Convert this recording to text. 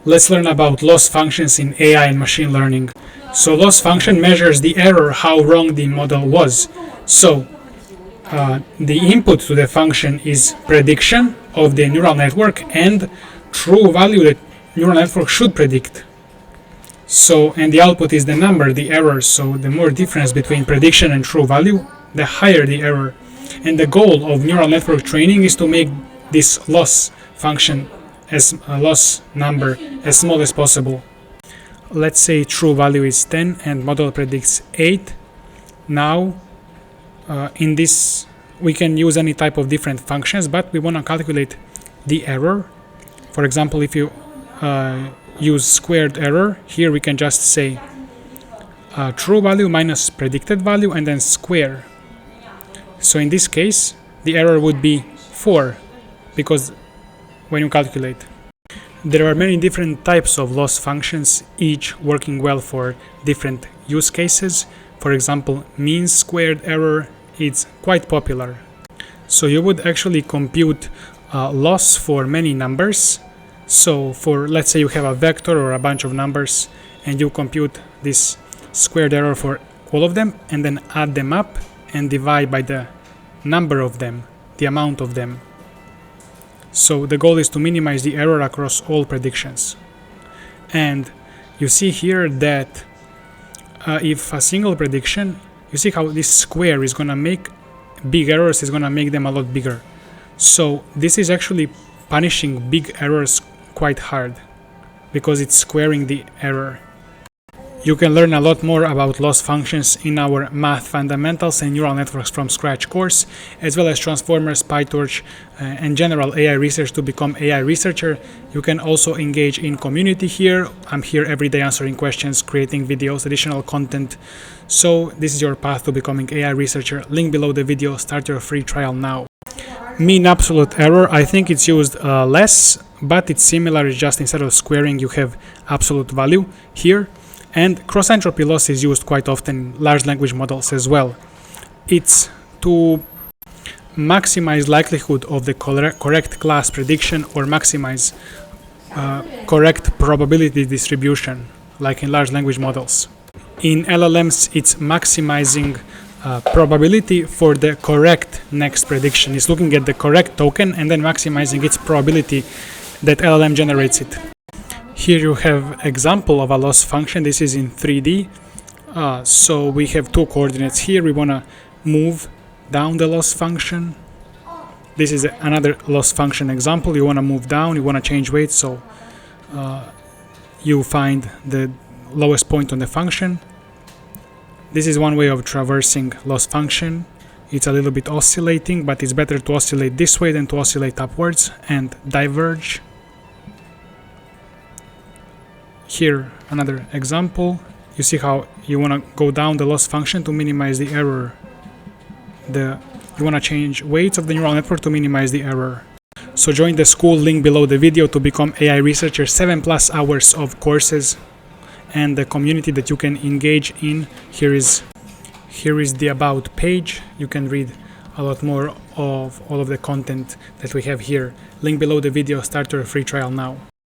Let's learn about loss functions in AI and machine learning. So loss function measures the error, how wrong the model was. So the input to the function is prediction of the neural network and true value that neural network should predict. So, and the output is the number, the error. So the more difference between prediction and true value, the higher the error. And the goal of neural network training is to make this loss function as a loss number as small as possible. Let's say true value is 10 and model predicts 8. Now in this we can use any type of different functions, but we want to calculate the error. For example, if you use squared error, here we can just say true value minus predicted value and then square. So in this case the error would be 4 because when you calculate. There are many different types of loss functions, each working well for different use cases. For example, mean squared error is quite popular. So you would actually compute loss for many numbers. So for, let's say you have a vector or a bunch of numbers and you compute this squared error for all of them and then add them up and divide by the number of them, the amount of them. So the goal is to minimize the error across all predictions. And you see here that if a single prediction, you see how this square is going to make big errors, is going to make them a lot bigger. So this is actually punishing big errors quite hard because it's squaring the error. You can learn a lot more about loss functions in our Math Fundamentals and Neural Networks from Scratch course, as well as Transformers, PyTorch, and general AI research to become AI researcher. You can also engage in community here. I'm here every day answering questions, creating videos, additional content. So this is your path to becoming AI researcher. Link below the video. Start your free trial now. Mean absolute error, I think it's used less, but it's similar. It's just instead of squaring, you have absolute value here. And cross-entropy loss is used quite often in large language models as well. It's to maximize likelihood of the correct class prediction or maximize correct probability distribution, like in large language models. In LLMs, it's maximizing probability for the correct next prediction. It's looking at the correct token and then maximizing its probability that LLM generates it. Here you have example of a loss function. This is in 3D. So we have two coordinates here. We want to move down the loss function. This is another loss function example. You want to move down, you want to change weight, so you find the lowest point on the function. This is one way of traversing loss function. It's a little bit oscillating, but it's better to oscillate this way than to oscillate upwards and diverge. Here another example. You see how you want to go down the loss function to minimize the error. You want to change weights of the neural network to minimize the error. So join the school, link below the video, to become AI researcher. 7+ hours of courses and the community that you can engage in. Here is the about page. You can read a lot more of all of the content that we have here. Link below the video. Start your free trial now.